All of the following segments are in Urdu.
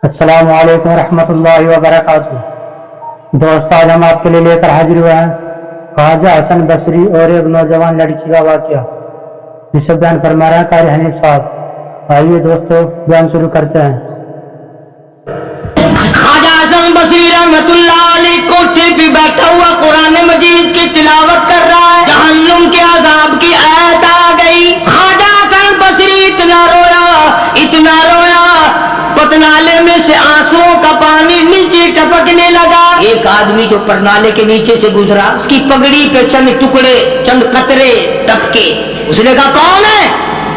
السلام علیکم ورحمۃ اللہ وبرکاتہ۔ دوست، آج ہم آپ کے لیے لے کر حاضر ہوئے ہیں خواجہ حسن بصری اور ایک نوجوان لڑکی کا واقعہ، جسے بیان فرما رہے ہیں قاری حنیف صاحب۔ آئیے دوستو بیان شروع کرتے ہیں۔ خواجہ حسن بصری رحمت اللہ علیہ کوٹھے پہ بیٹھا ہوا قرآن مجید کی تلاوت کر رہا ہے، جہنم کے عذاب کی آیت آ گئی۔ خواجہ حسن بصری اتنا رویا پتنالے میں سے آنسوؤں کا پانی نیچے ٹپکنے لگا۔ ایک آدمی جو پرنالے کے نیچے سے گزرا، اس کی پگڑی پہ چند ٹکڑے، چند قطرے ٹپکے۔ اس نے کہا کون ہے؟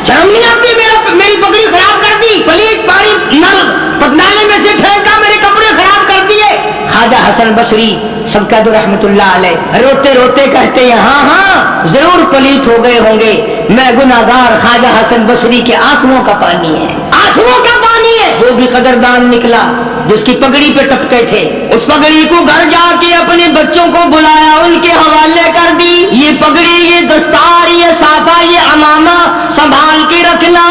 شرم نہیں آتی؟ میری پگڑی خراب کر دی، پلیت پانی نل پتنالے میں سے پھینکا، میرے کپڑے خراب کر دیے۔ خواجہ حسن بصری سب کا رحمت اللہ علیہ روتے روتے کہتے ہیں ہاں ضرور پلیت ہو گئے ہوں گے، میں گناہگار خواجہ حسن بصری کے آنسوؤں کا پانی ہے، آنسوؤں کا پانی ہے۔ وہ بھی قدردان نکلا جس کی پگڑی پہ ٹپکے تھے، اس پگڑی کو گھر جا کے اپنے بچوں کو بلایا، ان کے حوالے کر دی۔ یہ پگڑی، یہ دستار، یہ صافہ، یہ عمامہ سنبھال کے رکھنا،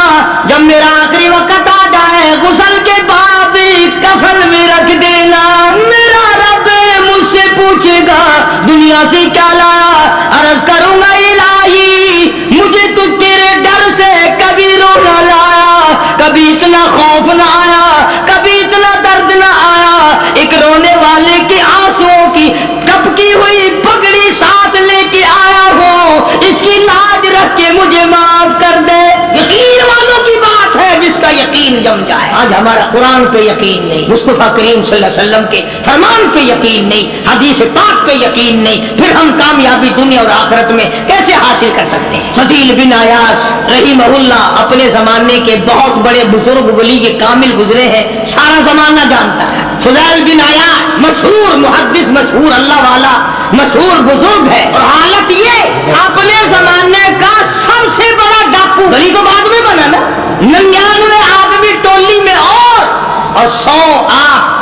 جب میرا آخری وقت آ جائے غسل کے بعد کفن میں رکھ دینا۔ میرا رب مجھ سے پوچھے گا دنیا سے کیا لایا، عرض کروں گا الہی مجھے تو تیرے ڈر سے کبھی رونا لایا، کبھی اتنا خوف نہ آیا، کبھی اتنا درد نہ آیا۔ ایک رونے والے کے آنسوؤں کی ٹپکی ہوئی پگڑی ساتھ لے کے آیا ہوں، اس کی لاج رکھ کے مجھے معاف کر دے۔ یقین والوں کی بات ہے جس کا یقین جم جائے۔ آج ہمارا قرآن پہ یقین نہیں، مصطفیٰ کریم صلی اللہ علیہ وسلم کے فرمان پہ یقین نہیں، حدیث پاک پہ یقین نہیں، پھر ہم کامیابی دنیا اور آخرت میں کیسے حاصل کر سکتے ہیں؟ فضیل بن عیاض رحمہ اللہ اپنے زمانے کے بہت بڑے بزرگ ولی کے کامل گزرے ہیں، سارا زمانہ جانتا ہے۔ فضیل بن عیاض مشہور محدث، مشہور اللہ والا، مشہور بزرگ ہے، اور حالت یہ اپنے زمانے کا سب سے بڑا ڈاکو، ولی تو بعد میں بنا نا، 99 آدمی ٹولی میں اور 100 آپ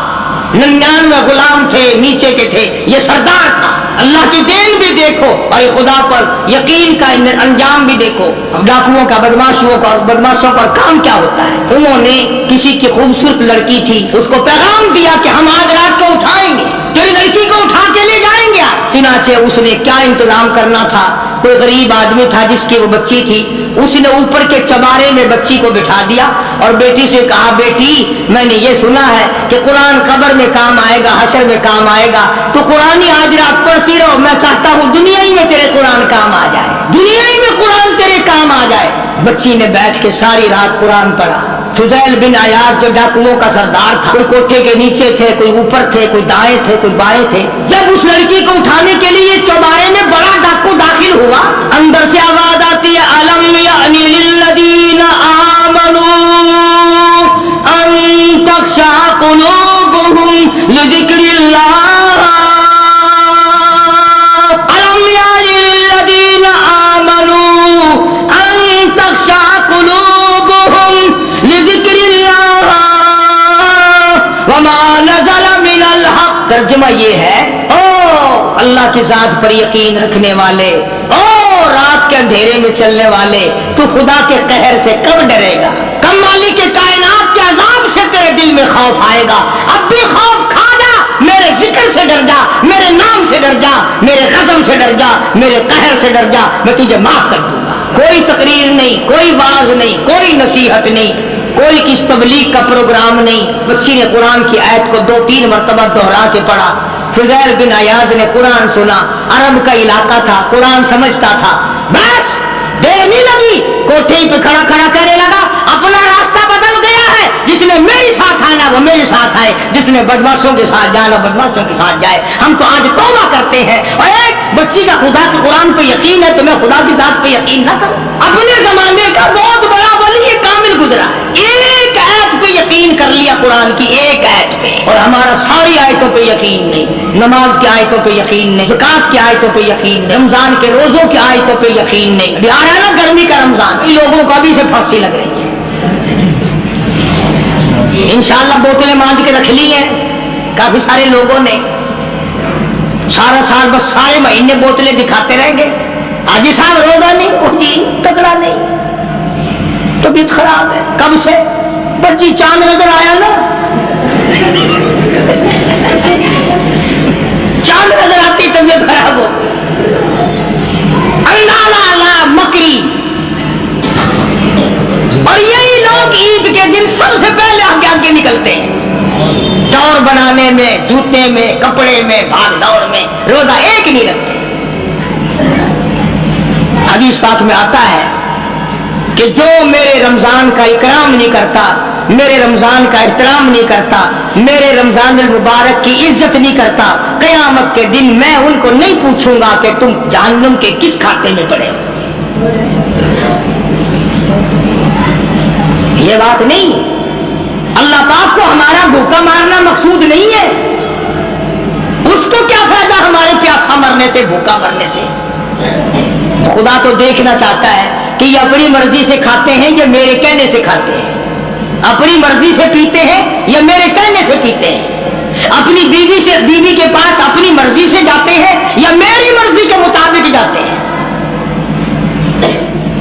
99 غلام تھے، نیچے کے تھے، یہ سردار تھا۔ اللہ کی دین بھی دیکھو اور خدا پر یقین کا انجام بھی دیکھو۔ اب ڈاکوؤں کا بدماشوں پر کام کیا ہوتا ہے؟ انہوں نے کسی کی خوبصورت لڑکی تھی، اس کو پیغام دیا کہ ہم آج رات کو اٹھائیں گے، تیری لڑکی کو اٹھا کے لے جائیں گے۔ چنانچہ اس نے کیا انتظام کرنا تھا، کوئی غریب آدمی تھا جس کی وہ بچی تھی، اس نے اوپر کے چبارے میں بچی کو بٹھا دیا اور بیٹی سے کہا بیٹی میں نے یہ سنا ہے کہ قرآن قبر میں کام آئے گا، حشر میں کام آئے گا، تو قرآن آج رات پڑھتی رہو، میں چاہتا ہوں دنیا ہی میں تیرے قرآن کام آ جائے، دنیا ہی میں قرآن تیرے کام آ جائے۔ بچی نے بیٹھ کے ساری رات قرآن پڑھا۔ فضیل بن عیاض جو ڈاکوؤں کا سردار تھا، کوئی کوٹھے کے نیچے تھے، کوئی اوپر تھے، کوئی دائیں تھے، کوئی بائیں تھے۔ جب اس لڑکی کو اٹھانے کے لیے چوبارے میں بڑا ڈاکو داخل ہوا، اندر سے آواز آتی ہے الم یعنی للذین آمنوا ان تخشع قلوبهم لذکر اللہ، الم یعنی للذین آمنوا ان تخشع قلوبهم لذکر اللہ وما نزل من الحق۔ ترجمہ یہ ہے او اللہ کی ذات پر یقین رکھنے والے، او رات کے اندھیرے میں چلنے والے، تو خدا کے قہر سے کب ڈرے گا؟ کب مالک کے کائنات کے عذاب سے تیرے دل میں خوف آئے گا؟ اب بھی خوف کھا جا، میرے ذکر سے ڈر جا، میرے نام سے ڈر جا، میرے غضب سے ڈر جا، میرے قہر سے ڈر جا، میں تجھے معاف کر دوں گا۔ کوئی تقریر نہیں، کوئی واعظ نہیں، کوئی نصیحت نہیں، کوئی کس تبلیغ کا پروگرام نہیں۔ بچی نے قرآن کی آیت کو 2-3 مرتبہ دوہرا کے پڑھا۔ فضیل بن عیاض نے قرآن سنا، عرب کا علاقہ تھا، قرآن سمجھتا تھا، بس دیر نہیں لگی، کوٹھے پہ کھڑا کھڑا کہنے لگا اپنا راستہ بدل گیا ہے، جس نے میرے ساتھ آنا وہ میرے ساتھ آئے، جس نے بدماشوں کے ساتھ جانا بدماشوں کے ساتھ جائے۔ ہم تو آج توبہ کرتے ہیں، اور ایک بچی کا خدا کے قرآن پہ یقین ہے تو میں خدا کی ذات پہ یقین نہ کروں؟ اپنے زمانے کا بہت بڑا ولی کامل گزرا ہے، ایک آیت پہ یقین کر لیا، قرآن کی ایک آیت پہ، اور ہمارا ساری آیتوں پہ یقین نہیں، نماز کی آیتوں پہ یقین نہیں، زکات کی آیتوں پہ یقین نہیں، رمضان کے روزوں کی آیتوں پہ یقین نہیں۔ ابھی آ رہا ہے نا گرمی کا رمضان، ان لوگوں کو ابھی سے پھانسی لگ رہی ہے۔ انشاءاللہ بوتلیں باندھ کے رکھ لی ہیں کافی سارے لوگوں نے، سارا سال بس سارے مہینے بوتلیں دکھاتے رہیں گے، حاجی صاحب روزہ نہیں، وہ جی تگڑا نہیں، طبیعت خراب ہے۔ کب سے؟ بچی چاند نظر آیا نا، نکلتے ہیں, ٹور بنانے میں, جوتے میں, کپڑے میں, بھاگ دوڑ میں, روزہ ایک نہیں رکھتے. حدیث پاک میں آتا ہے کہ جو میرے رمضان کا اکرام نہیں کرتا, میرے رمضان کا احترام نہیں کرتا, میرے رمضان المبارک کی عزت نہیں کرتا, قیامت کے دن میں ان کو نہیں پوچھوں گا کہ تم جہنم کے کس کھاتے میں پڑے ہو. یہ بات نہیں. اللہ پاک کو ہمارا بھوکا مارنا مقصود نہیں ہے. اس کو کیا فائدہ ہمارے پیاسا مرنے سے, بھوکا مرنے سے. خدا تو دیکھنا چاہتا ہے کہ یہ اپنی مرضی سے کھاتے ہیں یا میرے کہنے سے کھاتے ہیں, اپنی مرضی سے پیتے ہیں یا میرے کہنے سے پیتے ہیں, اپنی بیوی کے پاس اپنی مرضی سے جاتے ہیں یا میری مرضی کے مطابق جاتے ہیں.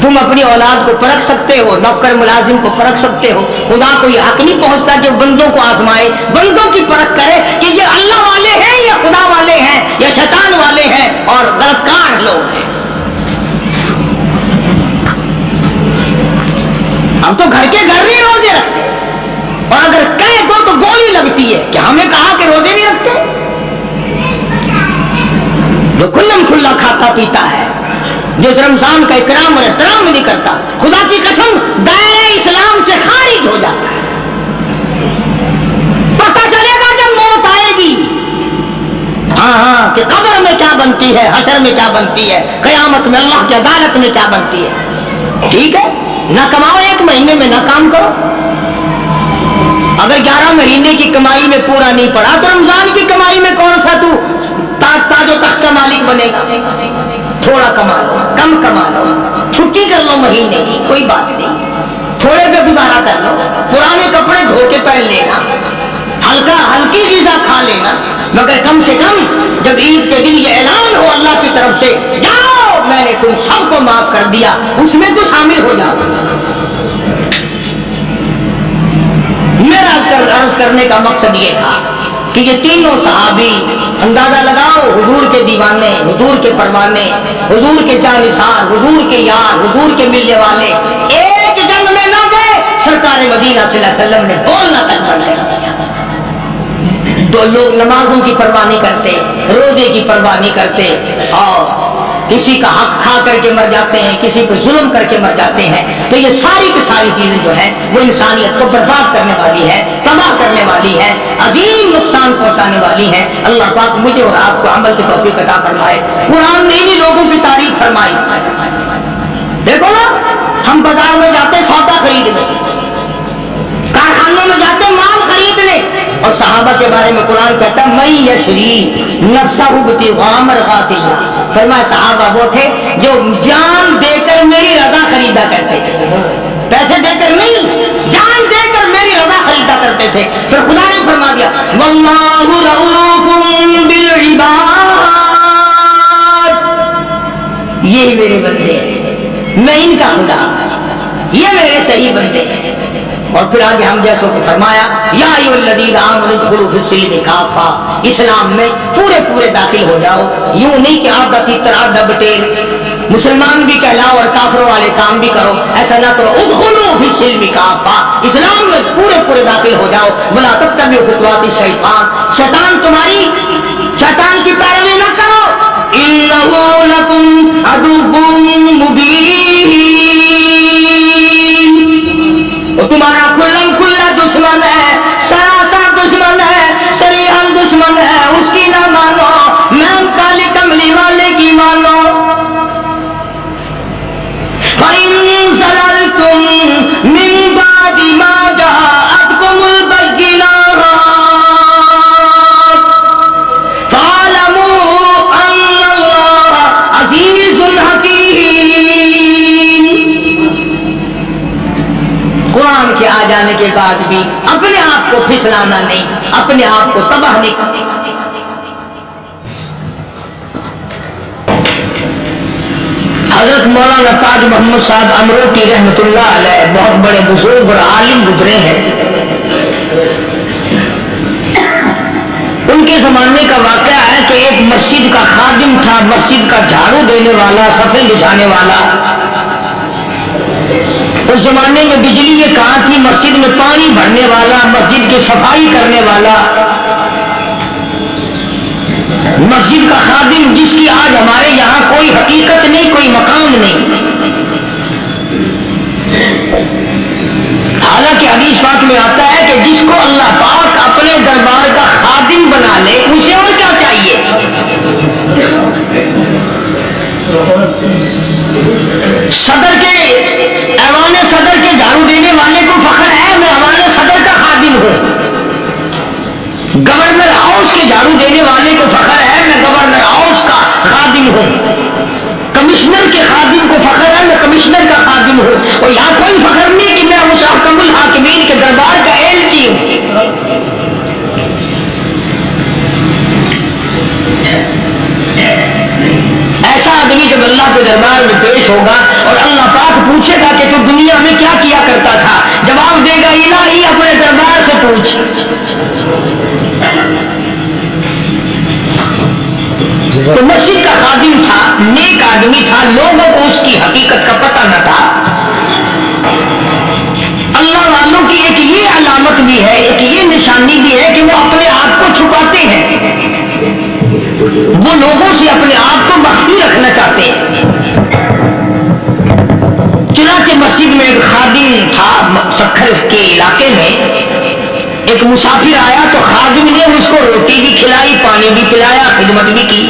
تم اپنی اولاد کو پرکھ سکتے ہو, نوکر ملازم کو پرکھ سکتے ہو. خدا کو یہ حق نہیں پہنچتا کہ بندوں کو آزمائے, بندوں کی پرکھ کرے کہ یہ اللہ والے ہیں یا خدا والے ہیں یا شیطان والے ہیں اور غلط کار لوگ ہیں. ہم تو گھر کے گھر نہیں روزے رکھتے, اور اگر کہے تو گولی لگتی ہے کہ ہمیں کہا کہ روزے نہیں رکھتے. جو کھلم کھلا کھاتا پیتا ہے, جو رمضان کا اکرام اور احترام نہیں کرتا, خدا کی قسم دائرہ اسلام سے خارج ہو جاتا ہے. پتہ چلے گا جب موت آئے گی, ہاں کہ قبر میں کیا بنتی ہے, حشر میں کیا بنتی ہے, قیامت میں اللہ کی عدالت میں کیا بنتی ہے. ٹھیک ہے, نہ کماؤ ایک مہینے میں, نہ کام کرو. اگر 11 مہینے کی کمائی میں پورا نہیں پڑا تو رمضان کی کمائی میں کون سا تو تاج و تخت کا مالک بنے گا. تھوڑا کما لو, کم کما لو, چھٹی کر لو مہینے کی, کوئی بات نہیں, تھوڑے پہ گزارا کر لو, پرانے کپڑے دھو کے پہن لینا, ہلکی غذا کھا لینا, مگر کم سے کم جب عید کے دن یہ اعلان ہو اللہ کی طرف سے, جاؤ میں نے تم سب کو معاف کر دیا, اس میں تو شامل ہو جاؤ. میرا عرض کرنے کا مقصد یہ تھا کہ یہ تینوں صحابی, اندازہ لگاؤ, حضور کے دیوانے, حضور کے پروانے, حضور کے جانثار, حضور کے یار, حضور کے ملنے والے, ایک جنگ میں نہ گئے. سرکار مدینہ صلی اللہ علیہ وسلم نے بولنا تک بند کر دیا. دو لوگ نمازوں کی پرواہ نہیں کرتے, روزے کی پرواہ نہیں کرتے, اور کسی کا حق کھا کر کے مر جاتے ہیں, کسی پہ ظلم کر کے مر جاتے ہیں. تو یہ ساری کی ساری چیزیں جو ہیں وہ انسانیت کو برباد کرنے والی ہے, تباہ کرنے والی ہے, عظیم نقصان پہنچانے والی ہے. اللہ پاک مجھے اور آپ کو عمل کی توفیق عطا فرمائے. قرآن نے انہی لوگوں کی تعریف فرمائی. دیکھو نا, ہم بازار میں جاتے سودا خریدنے, کارخانوں میں جاتے مال خریدنے, اور صحابہ کے بارے میں قرآن کہتا ہے من یشری نفسہ ابتغاء مرضات اللہ. فرمایا صحابہ وہ تھے جو جان دے کر میری رضا خریدا کرتے تھے, پیسے دے کر نہیں, جان دے کر میری رضا خریدا کرتے تھے. پھر خدا نے فرما دیا واللہ رؤوف بالعباد, یہی میرے بندے ہیں, میں ان کا خدا, یہ میرے صحیح بندے ہیں. اور پھر آگے ہم جیسوں کو فرمایا یا ایھا الذین آمنوا ادخلوا فی السلم کافہ, اسلام میں پورے داخل ہو جاؤ. یوں نہیں کہ آدھا تیتر آدھا بٹیر, مسلمان بھی کہلاؤ اور کافروں والے کام بھی کرو, ایسا نہ کرو. ادخلوا فی السلم کافہ, اسلام میں پورے داخل ہو جاؤ. ولا تتبعوا خطوات الشیطان, شیطان کی پیروی نہ کرو. انہ لکم عدو مبین, وہ تمہارا کھلم کھلا دشمن ہے, سراسر دشمن ہے, صریحاً دشمن ہے. اس کی نہ مانو, میں کالی کملی والے کی مانو. فَإِن زَلَلْتُم مِّن بَعْدِ مَا جَاءَتْكُمُ الْبَيِّنَاتُ فَاعْلَمُوا أَنَّ اللَّهَ عَزِيزٌ حَكِيمٌ. قرآن کے آ جانے کے بعد بھی اپنے آپ کو پھسلانا نہیں, اپنے آپ کو تباہ نہیں کرنا. حضرت مولانا تاج محمد صاحب امروٹی رحمۃ اللہ علیہ بہت بڑے بزرگ اور عالم گزرے ہیں. ان کے زمانے کا واقعہ ہے کہ ایک مسجد کا خادم تھا, مسجد کا جھاڑو دینے والا, صفے بچھانے والا. اس زمانے میں بجلی یہ کہاں تھی؟ مسجد میں پانی بھرنے والا، مسجد کی صفائی کرنے والا، مسجد کا خادم، جس کی آج ہمارے یہاں کوئی حقیقت نہیں، کوئی مقام نہیں۔ حالانکہ حدیث پاک میں آتا ہے کہ جس کو اللہ پاک اپنے دربار کا خادم بنا لے اسے اور کیا چاہیے؟ صدر کے ایوان صدر کے جھاڑو دینے والے کو فخر ہے میں ایوان صدر کا خادم ہوں، گورنر ہاؤس کے جھاڑو دینے والے کو فخر ہے میں گورنر ہاؤس کا خادم ہوں، کمشنر کے خادم کو فخر ہے میں کمشنر کا خادم ہوں، اور یہاں کوئی فخر نہیں کہ میں اس حکم الحاکمین کے دربار کا ایلچی ہوں۔ ایسا آدمی جب اللہ کے دربار میں پیش ہوگا اور اللہ پاک پوچھے گا کہ تو دنیا میں کیا کیا کرتا تھا، جواب دے گا الہی اپنے دربار سے پوچھ۔ تو مسجد کا خادم تھا، نیک آدمی تھا، لوگوں کو اس کی حقیقت کا پتہ نہ تھا۔ اللہ والوں کی ایک یہ علامت بھی ہے، ایک یہ نشانی بھی ہے کہ وہ اپنے آپ کو چھپاتے ہیں، وہ لوگوں سے اپنے آپ کو مخفی رکھنا چاہتے ہیں۔ چنانچہ مسجد میں ایک خادم تھا، سکھر کے علاقے میں ایک مسافر آیا تو خادم نے اس کو روٹی بھی کھلائی، پانی بھی پلایا، خدمت بھی کی،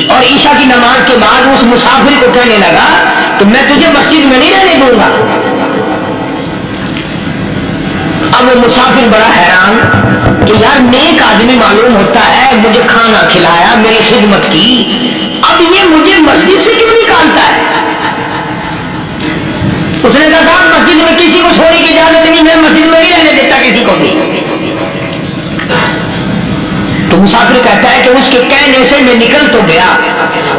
اور عشاء کی نماز کے بعد اس مسافر کو کہنے لگا تو میں تجھے مسجد میں نہیں رہنے دوں گا۔ اب وہ مسافر بڑا حیران کہ یار نیک آدمی معلوم ہوتا ہے، مجھے کھانا کھلایا، میری خدمت کی، اب یہ مجھے مسجد سے کیوں نکالتا ہے؟ اس نے کہا صاحب مسجد میں کسی کو سونے کی اجازت نہیں، میں مسجد میں نہیں رہنے دیتا کسی کو بھی۔ تو مسافر کہتا ہے کہ اس کے کہنے سے میں نکل تو گیا،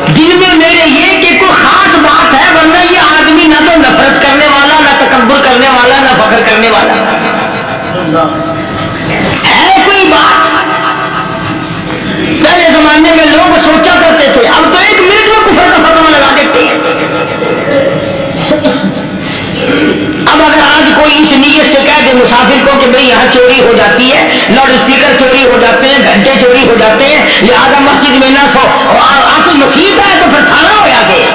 دل میں میرے یہ کہ کوئی خاص بات ہے، ورنہ یہ آدمی نہ تو نفرت کرنے والا، نہ تکبر کرنے والا، نہ فخر کرنے والا ہے کوئی بات۔ پہلے زمانے میں لوگ سوچا کرتے تھے، اب تو ایک منٹ میں کفر کا فتویٰ لگا دیتے ہیں۔ اب اگر آج کوئی اس نیت سے کہہ دے مسافر کو کہ بھئی یہاں چوری ہو جاتی ہے، لاؤڈ اسپیکر چوری ہو جاتے ہیں، گھنٹے چوری ہو جاتے ہیں، لہٰذا مسجد میں نہ سو، آپ کوئی مصیبت ہے تو پھر تھانہ ہو جاتے ہیں۔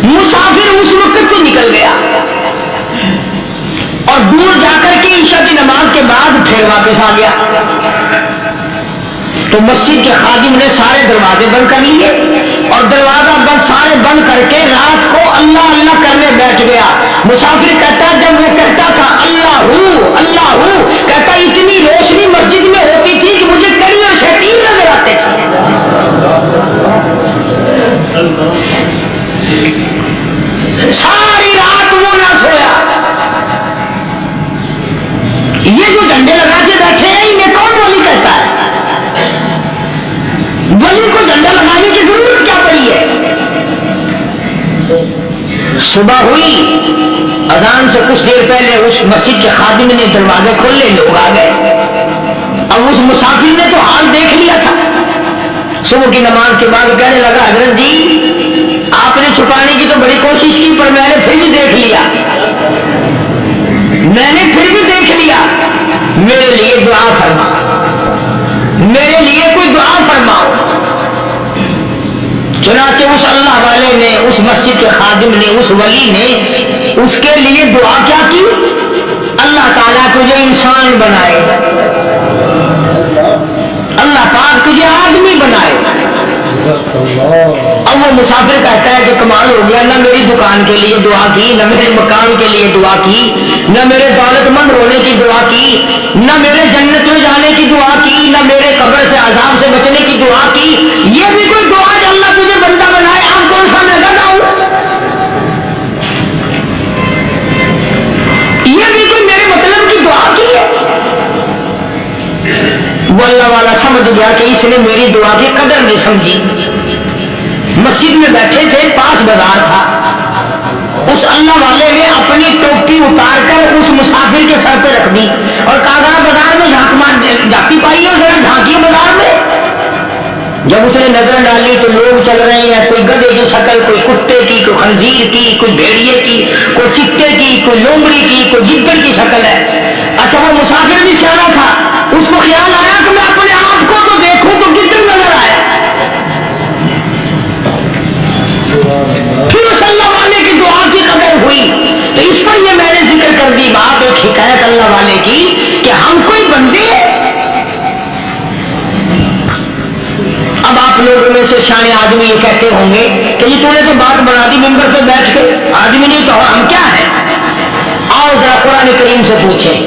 مسافر اس وقت تو نکل گیا اور دور جا کر کے عشاء کی نماز کے بعد پھر واپس آ گیا۔ تو مسجد کے خادم نے سارے دروازے بند کر لیے اور دروازہ سارے بند کر کے رات کو اللہ اللہ کرنے بیٹھ گیا۔ مسافر کہتا جب وہ کہتا تھا اللہ ہو کہتا اتنی روشنی مسجد میں ہوتی تھی کہ مجھے کئی اور شیطان نظر آتے تھے۔ ساری رات وہ نہ سویا۔ یہ جو ڈنڈے لگا کے بیٹھے ہیں انہیں کون ولی کہتا ہے؟ ولی کو ڈنڈا لگانے کی ضرورت کیا پڑی ہے؟ صبح ہوئی، اذان سے کچھ دیر پہلے اس مسجد کے خادم نے دروازے کھولے، لوگ آ گئے۔ اب اس مسافر نے تو حال دیکھ لیا تھا۔ صبح کی نماز کے بعد کہنے لگا حضرت جی آپ نے چھپانے کی تو بڑی کوشش کی پر میں نے پھر بھی دیکھ لیا، میرے لیے دعا فرما، میرے لیے کوئی دعا فرماؤ۔ چنانچہ اس اللہ والے نے، اس مسجد کے خادم نے، اس ولی نے اس کے لیے دعا کیا کی؟ اللہ تعالیٰ تجھے انسان بنائے، اللہ پاک تجھے آدمی بنائے۔ اب وہ مسافر کہتا ہے کہ کمال ہو گیا، نہ میری دکان کے لیے دعا کی، نہ میرے مکان کے لیے دعا کی، نہ میرے دولت مند ہونے کی دعا کی، نہ میرے جنت میں جانے کی دعا کی، نہ میرے قبر سے عذاب سے بچنے کی دعا کی۔ یہ بھی کوئی دعا کہ اللہ تجھے بندہ بنائے؟ آپ کون سا میں گدھا ہوں؟ یہ بھی کوئی میرے مطلب کی دعا کی ہے؟ وہ اللہ والا سمجھ گیا کہ اس نے میری دعا کی قدر نہیں سمجھی۔ مسجد میں بیٹھے تھے، پاس بازار تھا، اس اللہ والے نے اپنی ٹوپی اتار کر اس مسافر کے سر پہ رکھ دی اور کہا بازار میں جھانک مار جاتی پائی ہے، ذرا جھانکیے بازار میں۔ جب اس نے نظر ڈالی تو لوگ چل رہے ہیں، کوئی گدھے کی شکل، کوئی کتے کی، کوئی خنزیر کی، کوئی بھیڑیے کی، کوئی چتے کی، کوئی لومڑی کی، کوئی گدڑ کی شکل ہے۔ اچھا وہ مسافر بھی سیانا تھا، اس کو خیال آیا کہ میں اپنے آپ کو تو دیکھوں تو گدڑ نظر آیا۔ پھر اس اللہ والے کی دعا کی قدر ہوئی تو اس پر یہ میں نے ذکر کر دی بات، ایک حکایت اللہ والے کی کہ ہم کوئی بندے، اب آپ لوگوں میں سے شانے آدمی یہ کہتے ہوں گے کہ یہ تو نے تو بات بنا دی ممبر پہ بیٹھ کے، آدمی نہیں تو ہم کیا ہیں؟ آؤ ذرا قرآن کریم سے پوچھیں۔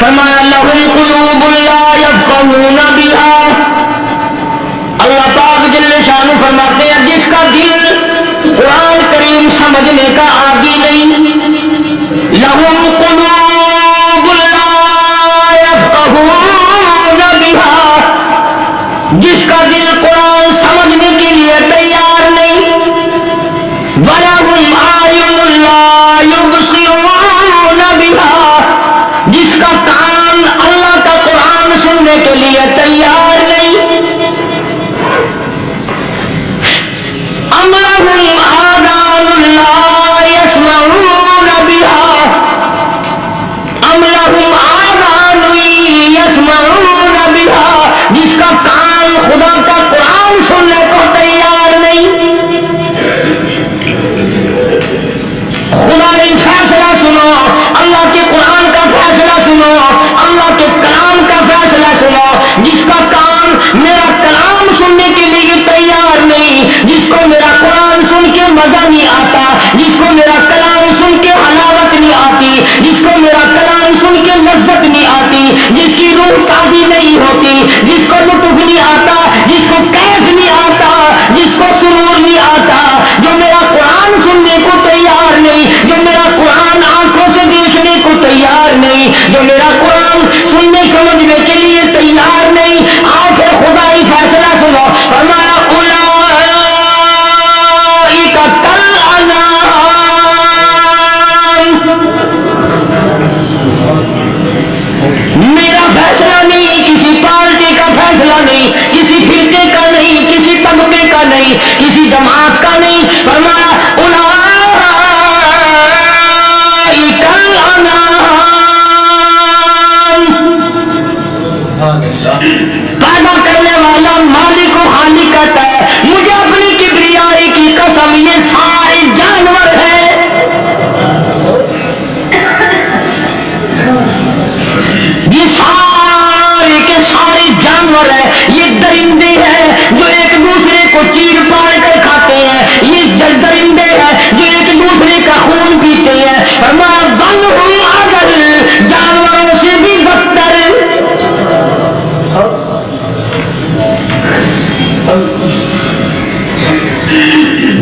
فرمایا لَهُمْ قُلُوبٌ لَا يَفْقَهُونَ بِهَا، اللہ پاک جل شانہ فرماتے ہیں جس کا دل قرآن کریم سمجھنے کا عادی نہیں، لَهُمْ قُلُوبٌ لَا يَفْقَهُونَ بِهَا، جس کا دل قرآن سمجھنے کے لیے تیار نہیں، وَلَهُمْ أَعْيُنٌ لَا يُبْصِرُونَ بِهَا، جس کا کان اللہ کا قرآن سننے کے لیے تیار نہیں، أَمْ لَهُمْ آذَانٌ لَا يَسْمَعُونَ بِهَا، أَمْ لَهُمْ آذَانٌ يَسْمَعُونَ بِهَا، جس کا کان خدا کا قرآن سننے کو تیار نہیں۔ خدائی فیصلہ سنو، اللہ کے قرآن کا فیصلہ سنو، اللہ کے کلام کا فیصلہ سنو، جس کا کان میرا کلام سننے کے لیے تیار نہیں، جس کو میرا قرآن سن کے مزہ نہیں آتا، جس کو میرا کلام سن کے حلاوت نہیں آتی، جس کو میرا کلام سن کے لذت نہیں آتی، جس کی روح تازی نہیں ہوتی، جس کو لطف نہیں آتا، جس کو کیف نہیں آتا، جس کو سرور نہیں آتا، جو میرا قرآن سننے کو تیار نہیں، جو میرا قرآن آنکھوں سے دیکھنے کو تیار نہیں، جو میرا قرآن سننے سمجھنے کے لیے تیار نہیں، آؤ پھر خدائی فیصلہ سنو۔ فرمایا اولئک کالانعام، میرا فیصلہ نہیں، کسی پارٹی کا فیصلہ نہیں، کسی فرقے کا نہیں، کسی طبقے کا نہیں، کسی جماعت کا نہیں، فرمایا اولئک الانعام، پیدا کرنے والا مالک و خالق کہتا ہے مجھے اپنی کبریائی کی قسم یہ سارے جانور ہیں، یہ سارے کے سارے جانور ہیں، یہ درندے ہیں جو ایک دوسرے کو چیر پاڑ کر کھاتے ہیں، یہ درندے ہیں جو ایک دوسرے کا خون پیتے ہیں، فرمایا بل ہم اضل، جانوروں سے بھی بدتر۔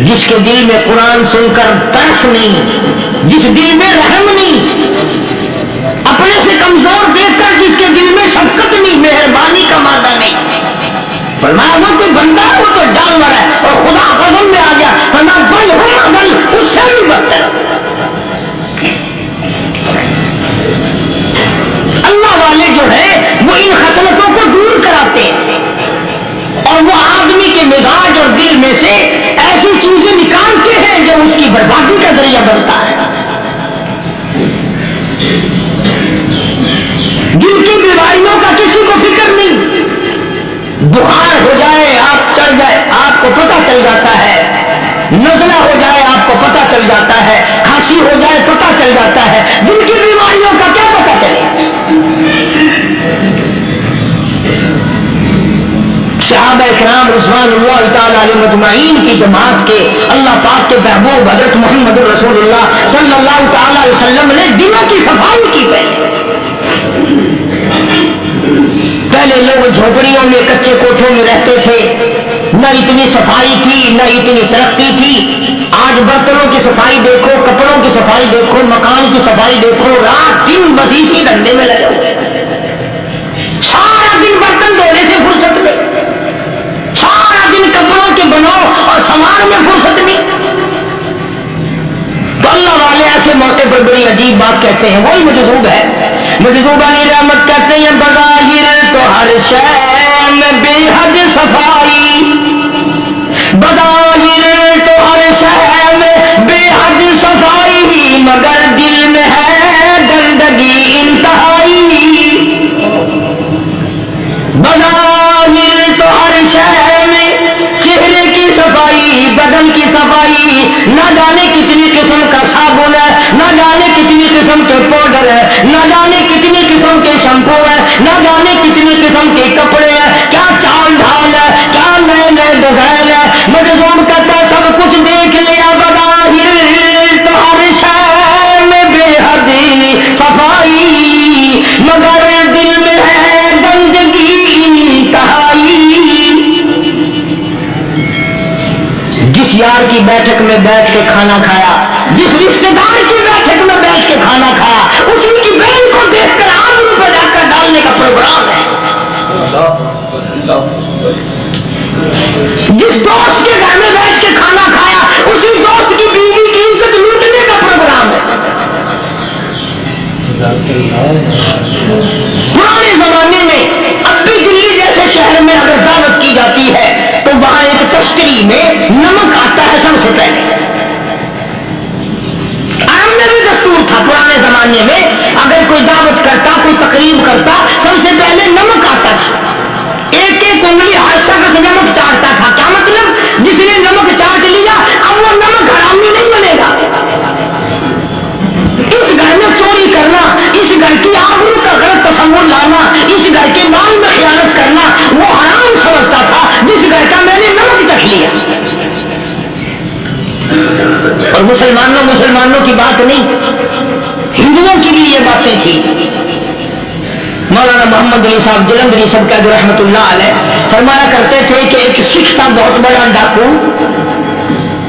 جس کے دل میں قرآن سن کر ترس نہیں، جس دل میں رحم نہیں، اپنے سے کمزور دیکھ کر جس کے دل میں شفقت نہیں، مہربانی کا مادہ نہیں، فرمایا وہ کوئی بندہ ہے، وہ تو جانور ہے، اور خدا قسم میں آ گیا فرمایا بل ہم اضل، اس سے بھی بدتر۔ اللہ والے جو ہے وہ ان خصلتوں کو دور کراتے ہیں، اور وہ آدمی کے مزاج اور دل میں سے ایسی چیزیں نکالتے ہیں جو اس کی بربادی کا ذریعہ بنتا ہے۔ دل کی بیماریوں کا کسی کو فکر نہیں، بخار ہو جائے آپ چڑھ جائے آپ کو پتہ چل جاتا ہے، نزلہ ہو جائے آپ کو پتہ چل جاتا ہے، کھانسی ہو جائے پتہ چل جاتا ہے، دل کی بیماریوں کا کیا پتہ چلے؟ صحابہ کرام رضوان اللہ تعالی علیہ مجمعین کی جماعت کے اللہ پاک کے محبوب حضرت محمد رسول اللہ صلی اللہ تعالی علیہ وسلم نے دلوں کی صفائی کی۔ پہلے لوگ جھوپڑیوں میں کچے کوٹھوں میں رہتے تھے، نہ اتنی صفائی تھی نہ اتنی ترقی تھی۔ آج برتنوں کی صفائی دیکھو، کپڑوں کی صفائی دیکھو، مکان کی صفائی دیکھو، رات دن وظیفے دھندے میں لگے ہوئے، سارا دن برتن دھونے سے فرصت نہیں، سارا دن کپڑوں کے بنو اور سامان میں فرصت نہیں۔ تو اللہ والے ایسے موقع پر بڑی عجیب بات کہتے ہیں، وہی مجذوب ہے مجذوب علی رحمت کہتے ہیں بظاہر تو ہر شے میں بے حد صفائی، بظاہر تو ہر شے میں بے حد صفائی، مگر دل میں ہے گندگی انتہائی، بظاہر تو ہر شے میں چہرے کی صفائی، بدن کی صفائی، نہ جانے کتنی قسم کا صابن ہے، نہ جانے کتنی قسم کے پاؤڈر ہے، نہ جانے کتنی قسم کے شیمپو ہے، نہ جانے کتنی قسم کے کپڑے ہیں، کیا چال ڈھال ہے، کیا نئے نئے ڈیزائن ہے، مجذوب کہتا ہے سب کچھ دیکھ لیا، بظاہر تو ہر شے میں بے حد صفائی، مگر دل میں ہے گندگی انتہائی۔ جس یار کی بیٹھک میں بیٹھ کے کھانا کھایا، جس رشتے دار کی بیٹھک میں بیٹھ کے کھانا کھایا، اسی کی بہن کو دیکھ کر آمرو پہ جا کر ڈالنے کا پروگرام ہے۔ جس دوست کے گھر میں بیٹھ کے کھانا کھایا، اسی دوست کی بیوی کی عزت لوٹنے کا پروگرام ہے۔ پرانے زمانے میں اب بھی دلی جیسے شہر میں اگر دعوت کی جاتی ہے تو وہاں ایک تشکری میں نمک آتا ہے سب سے پہلے۔ عام میں بھی دستور تھا پرانے زمانے میں، اگر کوئی دعوت کرتا، کوئی تقریب کرتا، سب سے پہلے نمک آتا تھا، ایک ایک انگلی ہر شخص نمک چاٹتا تھا۔ کیا مطلب؟ جس نے نمک چاٹ لیا اب وہ نمک حرامی نہیں بنے گا۔ اس گھر میں چوری کرنا، اس گھر کی آبرو کا غلط تصور لانا، اس گھر کے مال میں خیانت کرنا وہ حرام سمجھتا تھا جس گھر کا میں نے نمک چکھ لیا۔ اور مسلمانوں کی بات نہیں، ہندوؤں کی بھی یہ باتیں تھی۔ مولانا محمد علی صاحب جلندری صاحب کا رحمت اللہ علیہ فرمایا کرتے تھے کہ ایک سکھ تھا بہت بڑا ڈاکو،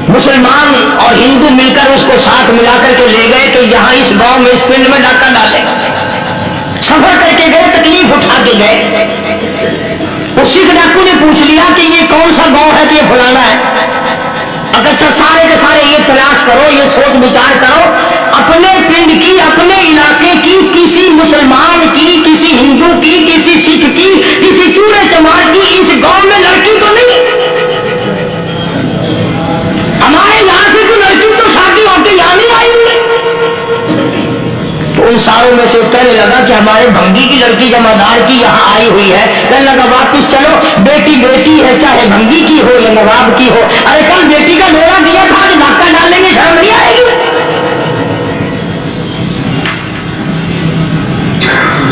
مسلمان اور ہندو مل کر اس کو ساتھ ملا کر کے لے گئے کہ یہاں اس گاؤں میں اس پنڈ میں ڈاکہ ڈالے، سفر کر کے گئے، تکلیف اٹھا کے گئے۔ اس سکھ ڈاکو نے پوچھ لیا کہ یہ کون سا گاؤں ہے کہ یہ فلانا ہے؟ اچھا سارے کے سارے یہ تلاش کرو، یہ سوچ وچار کرو، اپنے پنڈ کی، اپنے علاقے کی، کسی مسلمان کی، کسی ہندو کی، کسی سکھ کی، کسی چوڑے چمار کی اس گاؤں میں لڑکی تو نہیں؟ ہمارے یہاں سے کوئی لڑکی تو شادی ہو کے یہاں نہیں آئی ہوئی۔ تو ان ساروں میں سے کہنے لگا کہ ہمارے بھنگی کی لڑکی جمعدار کی یہاں آئی ہوئی ہے۔ کہنے لگا واپس چلو، بیٹی بیٹی ہے چاہے بھنگی کی ہو یا نواب کی ہو۔ ارے کل بیٹی کا ڈورا دیا تھا، آج دھکا ڈالنے میں شرم نہیں آئے گی؟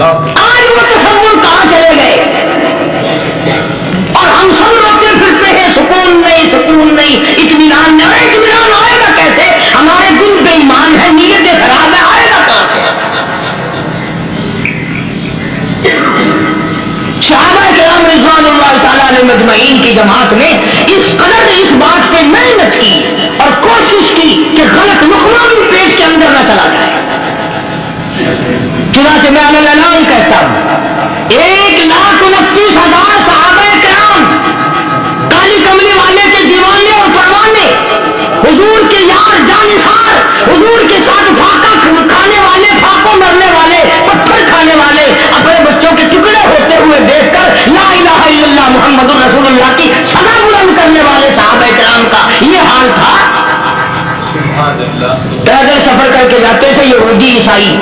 آج وہ تصور کہاں چلے گئے؟ اور ہم سب روتے پھرتے ہیں سکون نہیں، سکون نہیں، اطمینان نہیں۔ اطمینان آئے گا کیسے؟ ہمارے دل بے ایمان ہے، نیتیں خراب ہے، آئے گا کہاں سے؟ صحابہ کرام رضوان اللہ تعالیٰ علیہ مجمعین کی جماعت نے اس قدر اس بات پہ محنت کی اور کوشش کی کہ غلط لقمہ بھی پیٹ کے اندر نہ چلا جائے۔ چنانچہ میں اعلان کہتا ہوں 1,29,000 صحابہ کرام کالی کملی والے کے دیوانے اور پروانے، حضور کے یار جانثار، حضور کے ساتھ فاقہ کھانے والے، فاقوں مرنے والے، پتھر کھانے والے، اپنے بچوں کے ٹکڑے ہوتے ہوئے دیکھ کر لا الہ الا اللہ محمد رسول اللہ کی صدا بلند کرنے والے صحابہ کرام کا یہ حال تھا۔ پیدل سفر کر کے جاتے تھے یہودی عیسائی،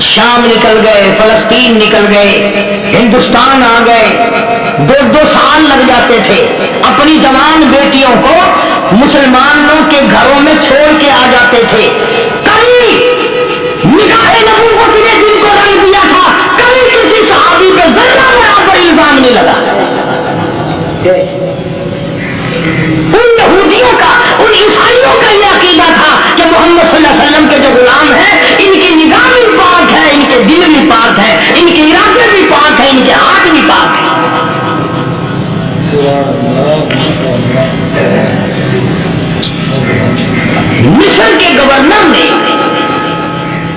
شام نکل گئے، فلسطین نکل گئے، ہندوستان آ گئے، 2 سال لگ جاتے تھے، اپنی جوان بیٹیوں کو مسلمانوں کے گھروں میں چھوڑ کے آ جاتے تھے۔ کبھی نگاہ نبوت نے جن کو رنگ دیا تھا، کبھی کسی صحابی پہ ذرہ برابر الزام نہیں لگا۔ ان یہودیوں کا، ان عیسائیوں کا یہ عقیدہ تھا کہ محمد صلی اللہ علیہ وسلم کے جو غلام ہیں ان کی نگاہ بھی پاک ہے، ان کے دل بھی پاک ہے، ان کے ارادے بھی پاک ہے، ان کے ہاتھ بھی پاک ہے۔ مصر کے گورنر نے،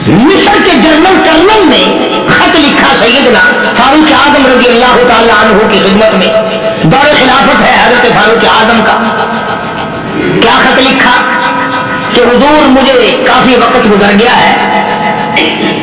مصر کے جنرل کرنل نے خط لکھا سیدنا فاروق اعظم رضی اللہ تعالیٰ عنہ کی خدمت میں، دور خلافت ہے حضرت فاروق اعظم کا۔ کیا خط لکھا کہ حضور مجھے کافی وقت گزر گیا ہے،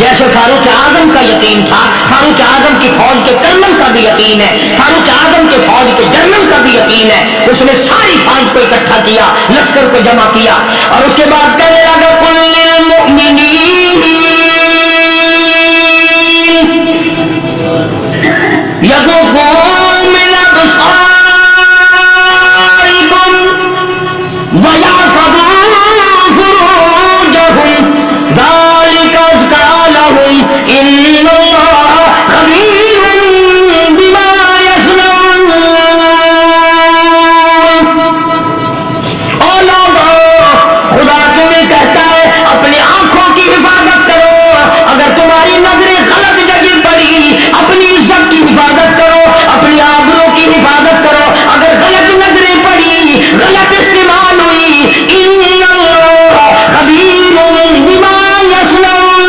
جیسے فاروق اعظم کا یقین تھا، فاروق اعظم کی فوج کے کرنل کا بھی یقین ہے، فاروق اعظم کے فوج کے جنرل کا بھی یقین ہے. اس نے ساری فوج کو اکٹھا کیا، لشکر کو جمع کیا، اور اس کے بعد کہنے لگا قل للمؤمنین یغضوا من ابصارهم ویحفظوا فروجهم ذلك ازکی لهم ان اللہ خبیر بما یصنعون. او لوگو، خدا تمہیں کہتا ہے اپنی آنکھوں کی حفاظت کرو، اگر تمہاری نظریں غلط جگہ پڑی اپنی عزت کی حفاظت کرو، اپنی آبرو کی حفاظت کرو. اگر غلط نظریں پڑی، غلط استعمال ہوئی، ان اللہ خبیر بما یصنعون.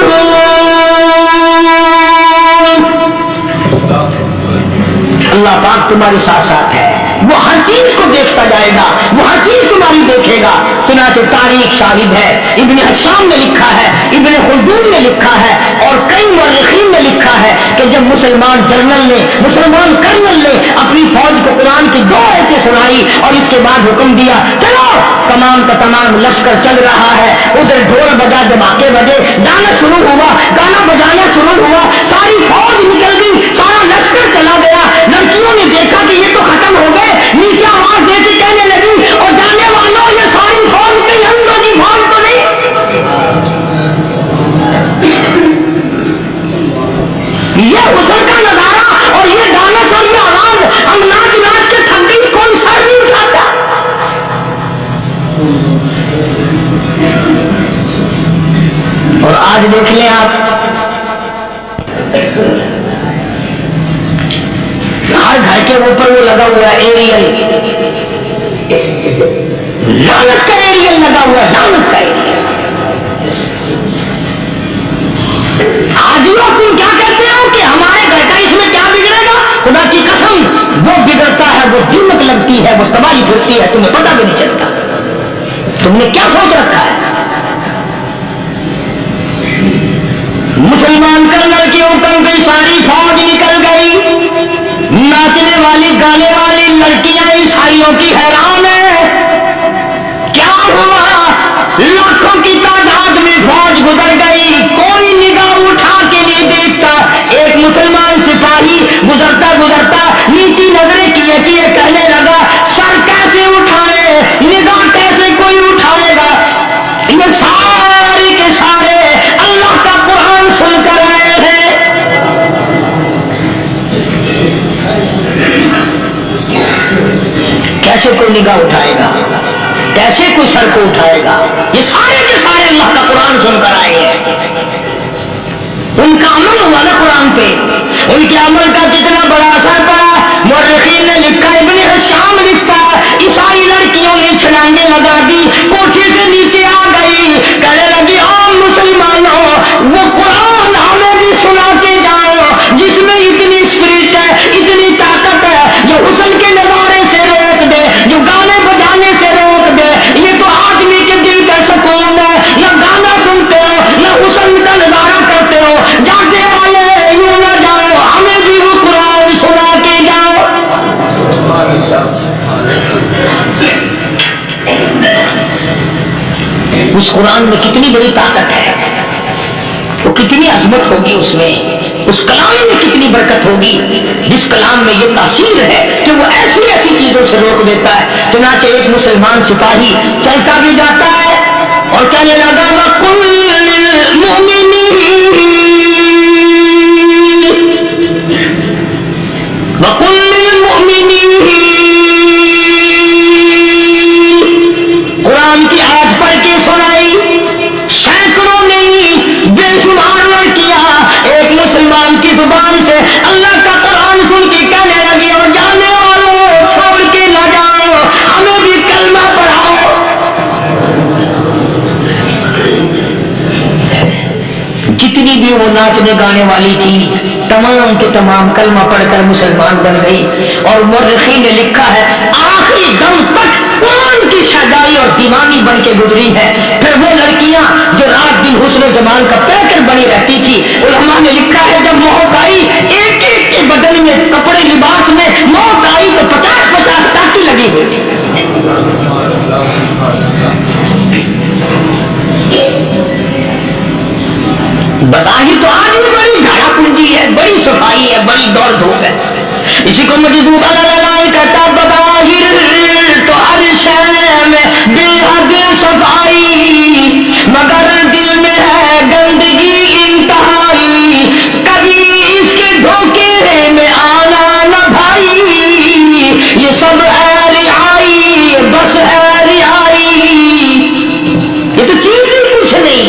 اللہ پاک تمہارے ساتھ ساتھ ہے، وہ ہر چیز کو دیکھتا جائے گا، وہ ہر چیز تمہاری دیکھے گا. چنانچہ تاریخ شاہد ہے، ابن حشام نے لکھا ہے، ابن خلدون نے لکھا ہے، اور کئی مورخین نے لکھا ہے کہ جب مسلمان جنرل نے، مسلمان کرنل نے اپنی فوج کو قرآن کی 2 آیتیں سنائی اور اس کے بعد حکم دیا چلو، تمام کا تمام لشکر چل رہا ہے، ادھر ڈھول بجا، دھماکے بجے، گانا شروع ہوا، گانا بجانا شروع ہوا، ساری فوج نکل گئی، سارا لشکر چلا گیا. لڑکیوں نے دیکھا کہ یہ تو ختم ہو گئے، نیچے آواز دے کے کہنے لگی اور جانے والوں یہ ساری فوج کہیں ہندو کی فوج تو نہیں. یہ حسن کا نظارہ اور یہ ڈانس اور یہ آواز، ہم ناچ ناچ کے تھک گئی، کوئی سر نہیں اٹھاتا. اور آج دیکھ لیں آپ، ہر گھر کے اوپر وہ لگا ہوا ہے ایریل، لعنت کا ایریل لگا ہوا ہے، لعنت کا ایریل. آج لوگ تم کیا کہتے ہو کہ ہمارے گھر کا اس میں کیا بگڑے گا؟ خدا کی قسم، وہ بگڑتا ہے، وہ دیمک لگتی ہے، وہ تباہی پھرتی ہے، تمہیں پتہ بھی نہیں چلتا. تم نے کیا سوچ رکھا ہے؟ مسلمان کرنل کے حکم پہ ساری فوج نکل گئی، ناچنے والی گانے والی لڑکیاں عیسائیوں کی حیران ہے. کیا ہوا؟ لاکھوں کی تعداد میں فوج گزر گئی، کوئی نگاہ اٹھا کے نہیں دیکھتا. ایک مسلمان سپاہی گزرتا گزرتا نیچی نظریں کیے کہنے لگا سر کیسے اٹھائے، نگاہ کیسے کوئی اٹھائے گا؟ یہ سارے کے سارے اللہ کا قرآن سن کر آئے ہیں. کیسے کوئی نگاہ اٹھائے گا، کیسے کوئی سر کو اٹھائے گا؟ یہ سارے کے سارے اللہ کا قرآن سن کر آئے ہیں. ان کا عمل ہوا نا قرآن پہ، ان کے عمل کا کتنا بڑا اثر پڑا. مورخین نے لکھا، ابن حشام لکھتا ہے عیسائی لڑکیوں نے چھلانگیں لگا دی، کوٹھی سے نیچے آ گئی، کہنے لگی عام مسلمانوں وہ قرآن ہمیں بھی سنا کے جاؤ جس میں اتنی اسپرٹ ہے، اتنی طاقت ہے، جو حسن کے نظارے سے روک دے، جو گانے بجانے سے روک دے. یہ تو آدمی کے دل کا سکون ہے، نہ گانا سنتے ہو نہ حسن کا نظارہ کرتے ہو. جاتے والے یوں نہ جاؤ، ہمیں بھی وہ قرآن سنا کے جاؤ. اس قرآن میں کتنی بڑی طاقت ہے، وہ کتنی عظمت ہوگی اس میں، اس کلام میں کتنی برکت ہوگی، جس کلام میں یہ تاثیر ہے کہ وہ ایسی ایسی چیزوں سے روک دیتا ہے. چنانچہ ایک مسلمان سپاہی چلتا بھی جاتا ہے اور کہنے لگا وَقُلْ لِلْمُؤْمِنِينَ وَقُلْ لِلْمُؤْمِنِينَ. قرآن کی آیت پڑھ کے سنائی، سینکڑوں نہیں بے شمار لڑکیاں ایک مسلمان کی زبان سے اللہ کا قرآن سن کے کہنے لگی اور جانے والوں چھوڑ کے نہ جاؤ، ہمیں بھی کلمہ پڑھاؤ. جتنی بھی وہ ناچنے گانے والی تھی تمام کے تمام کلمہ پڑھ کر مسلمان بن گئی. اور مورخین نے لکھا ہے آخری دم تک قرآن کی شیدائی اور دیوانی بن کے گزری ہے. پھر وہ لڑکیاں جو رات دن حسن و جمال کا پیکر بنی بنی رہتی تھی. علماء نے لکھا ہے جب موت آئی ایک ایک کے بدن میں کپڑے لباس میں موت آئی تو 50-50 ٹاکی لگی ہوئی تھی. بظاہر تو آج بھی بڑی جھاڑا پونجی ہے, بڑی صفائی ہے, بڑی دوڑ دھوپ ہے. اسی کو مجذوب اللہ کہتا بظاہر تو ہر شے میں بے حد صفائی مگر دل میں ہے گندگی انتہائی. کبھی اس کے دھوکے میں آنا نہ بھائی, یہ سب ہے رعائی بس ہے رعائی. یہ تو چیز ہی کچھ نہیں.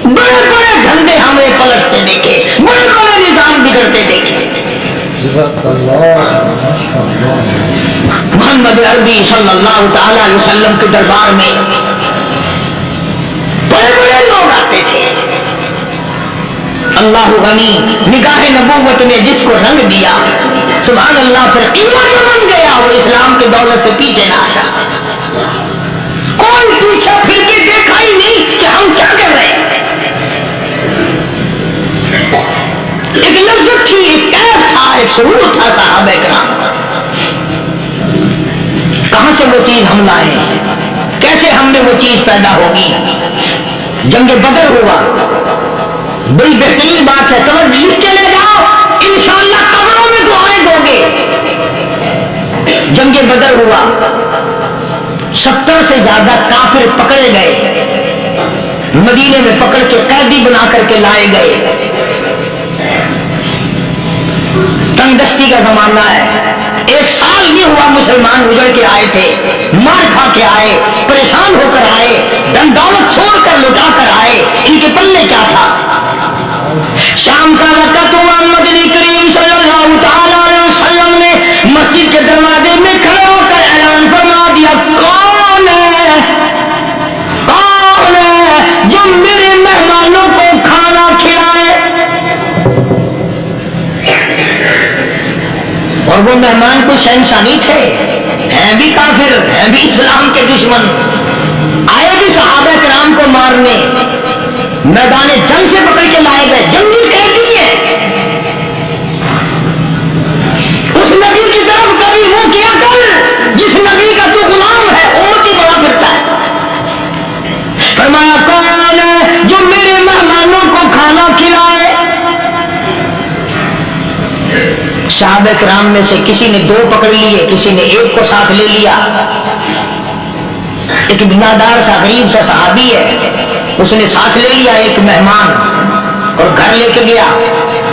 بڑے بڑے دھندے ہمیں پلٹتے دیکھے, بڑے بڑے نظام بگڑتے دیکھے. محمد عربی صلی اللہ تعالی علیہ وسلم کے دربار میں بڑے بڑے لوگ آتے تھے. اللہ غنی نگاہ نبوت نے جس کو رنگ دیا سبحان اللہ, پھر قیمت بن گیا, وہ اسلام کے دولت سے پیچھے نہ ہٹا. کوئی پیچھے پھر کے دیکھا ہی نہیں کہ ہم کیا کر رہے ہیں. ایک لذت تھی, ایک کیف تھا, ایک سرور تھا صحابہ کرام. کہاں سے وہ چیز ہم لائیں, کیسے ہم میں وہ چیز پیدا ہوگی. جنگ بدر ہوا, بڑی بہترین بات ہے, توجہ لکھ کے لے جاؤ, انشاءاللہ قبروں میں دعائیں دو گے. جنگ بدر ہوا, 70 سے زیادہ کافر پکڑے گئے, مدینے میں پکڑ کے قیدی بنا کر کے لائے گئے. تنگ دستی کا زمانہ ہے, 1 سال نہیں ہوا مسلمان اجڑ کے آئے تھے, مار کھا کے آئے, پریشان ہو کر آئے, دن دولت چھوڑ کر لٹا کر آئے. ان کے پلے کیا تھا. شام کا وقت ہوا, مدنی کریم صلی اللہ تعالی علیہ وسلم نے مسجد کے دروازے میں کھڑے ہو کر اعلان فرما دیا, کون ہے جو میرے مہمانوں کو کھانا کھلائے. اور وہ مہمان کو شہنشاہ نہیں تھے, ہیں بھی کافر, ہیں بھی اسلام کے دشمن, آئے بھی صحابہ کرام کو مارنے, میدان جنگ سے پکڑ کے لائے گئے, جنگی قیدی ہے. اس نبی کی طرف کبھی وہ کیا کر جس نبی کا تو غلام ہے, امتی بڑا پھرتا ہے. فرمایا کون ہے جو میرے مہمانوں کو کھانا کھلائے. صحابہ کرام میں سے کسی نے 2 پکڑ لیے, کسی نے 1 کو ساتھ لے لیا. ایک بنادار سا غریب سا صحابی ہے, اس نے ساتھ لے لیا ایک مہمان اور گھر لے کے گیا.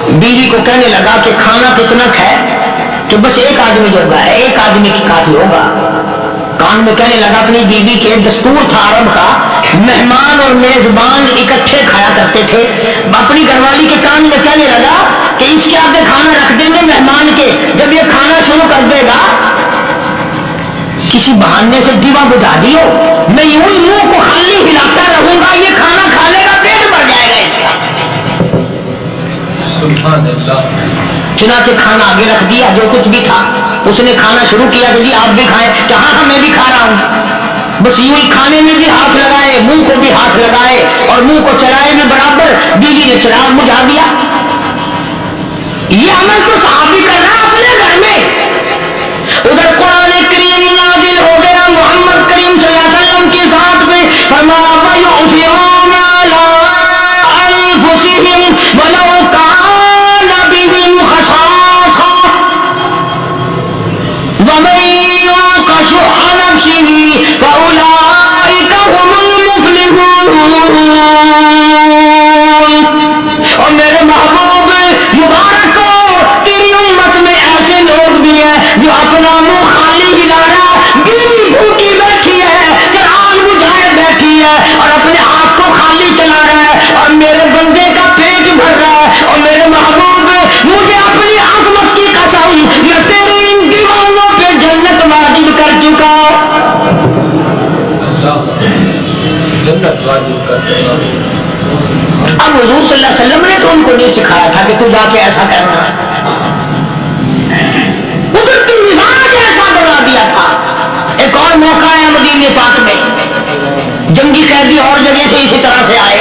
بیوی کو کہنے لگا کہ کھانا کتنا ہے, کہ بس 1 آدمی جو ہوگا, 1 آدمی کی کافی ہوگا. کان میں کہنے لگا, اپنی بیوی کے دستور تھا عرب کا, مہمان اور میزبان اکٹھے کھایا کرتے تھے. اپنی گھر والی کے کان میں کہنے لگا کہ اس کے آگے کھانا رکھ دیں گے مہمان کے, جب یہ کھانا شروع کر دے گا کسی بہانے سے دیوا بجھا دیو, میں یوں ہی منہ کو خالی ہلاتا رہوں گا, یہ کھانا کھا لے گا, پیٹ بھر جائے گا اس کا. سبحان اللہ. چنانچہ کھانا آگے رکھ دیا, جو کچھ بھی تھا. اس نے کھانا شروع کیا کہ جی آپ بھی کھائیں, کہ ہاں میں بھی کھا رہا ہوں. بس یوں ہی کھانے میں بھی ہاتھ لگائے, منہ کو بھی ہاتھ لگائے, اور منہ کو چلائے بھی برابر. بیوی نے چراغ بجھا دیا. یہ عمل تو صحابی کر رہا اپنے گھر میں. ادھر قرآن کریم نازل ہو گیا محمد کریم صلی اللہ علیہ وسلم کی ذات میں, فرمایا وَيُؤْثِرُونَ عَلَىٰ أَنفُسِهِمْ وَلَوْ كَانَ بِهِمْ خَصَاصَةٌ وَمَن يُوقَ شُحَّ نَفْسِهِ فَأُولَٰئِكَ هُمُ الْمُفْلِحُونَ. اور میرے محبوب مبارک کو, تیری امت میں ایسے لوگ بھی ہیں جو اپنا منہ خالی ہلا رہا, بیوی بھوکی بیٹھی ہے, چراغ بجھائے بیٹھی ہے, اور اپنے ہاتھ کو خالی چلا رہا ہے, اور میرے بندے کا پیٹ بھر رہا ہے. اور میرے محبوب مجھے اپنی عظمت کی قسم, میں تیرے ان دیوانوں پہ جنت واجب کر چکا. جنت واجب کر چکا. اب حضور صلی اللہ علیہ وسلم نے تو ان کو نہیں سکھایا تھا کہ تو جا کے ایسا کرنا, قدرتی مزاج ایسا بنا دیا تھا. ایک اور موقع ہے مدینے پاک میں, جنگی قیدی اور جگہ سے اسی طرح سے آئے,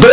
2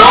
2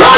2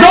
2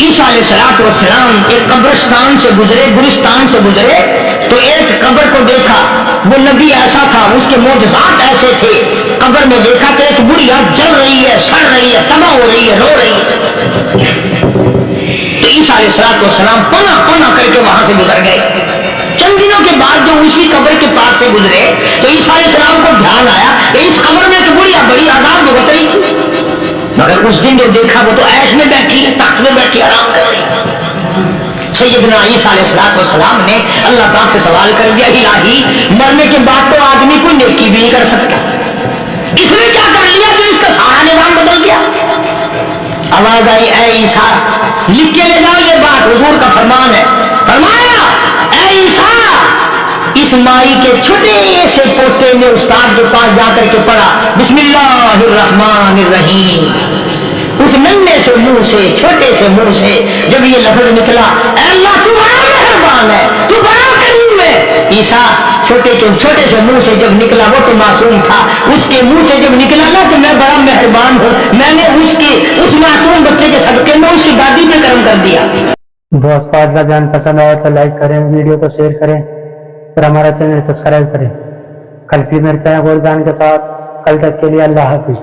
عیسیٰ علیہ السلام ایک قبرستان سے گزرے، گلستان سے گزرے تو ایک قبر کو دیکھا، وہ نبی ایسا تھا، اس کے معجزات ایسے تھے، قبر میں دیکھا کہ ایک بڑھیا جل رہی ہے، سڑ رہی ہے، تباہ ہو رہی ہے، رو رہی ہے۔ تو عیسیٰ علیہ السلام پنا پنا کر کے وہاں سے گزر گئے۔ چند دنوں کے بعد جو اسی قبر کے پاس سے گزرے تو عیسیٰ علیہ السلام کو دھیان آیا کہ اس قبر میں تو بڑھیا بڑی عذاب بھگت رہی تھی، مگر اس دن جو دیکھا وہ تو عیش میں بیٹھی ہے، تخت میں بیٹھی آرام کر رہی ہے۔ سیدنا عیسیٰ علیہ السلام نے اللہ پاک سے سوال کر دیا، الہی مرنے کے بعد تو آدمی کوئی نیکی بھی نہیں کر سکتا، اس نے کیا کر لیا کہ اس کا سارا نظام بدل گیا؟ آواز آئی، اے عیسیٰ لکھ کے لے جاؤ، یہ بات حضور کا فرمان ہے۔ فرمایا، اے عیسیٰ اس مائی کے چھوٹے سے پوتے نے استاد کے پاس جا کر کے پڑھا بسم اللہ الرحمن الرحیم، اس ننھے سے منہ سے، چھوٹے سے منہ سے جب یہ لفظ نکلا، اے اللہ تو بڑا مہربان ہے، تو بڑا کریم ہے۔ عیسیٰ چھوٹے سے منہ سے جب نکلا، وہ تو معصوم تھا، اس کے منہ سے جب نکلا نا تو میں بڑا مہربان ہوں، میں نے اس معصوم بچے کے صدقے میں اس کی دادی پہ کرم کر دیا۔ دوست آج کا بیان پسند آیا تو لائک کریں، ویڈیو کو شیئر کریں اور ہمارا چینل سبسکرائب کریں۔ کل پھر ملتے ہیں اور بیان کے ساتھ، کل تک کے لیے اللہ حافظ۔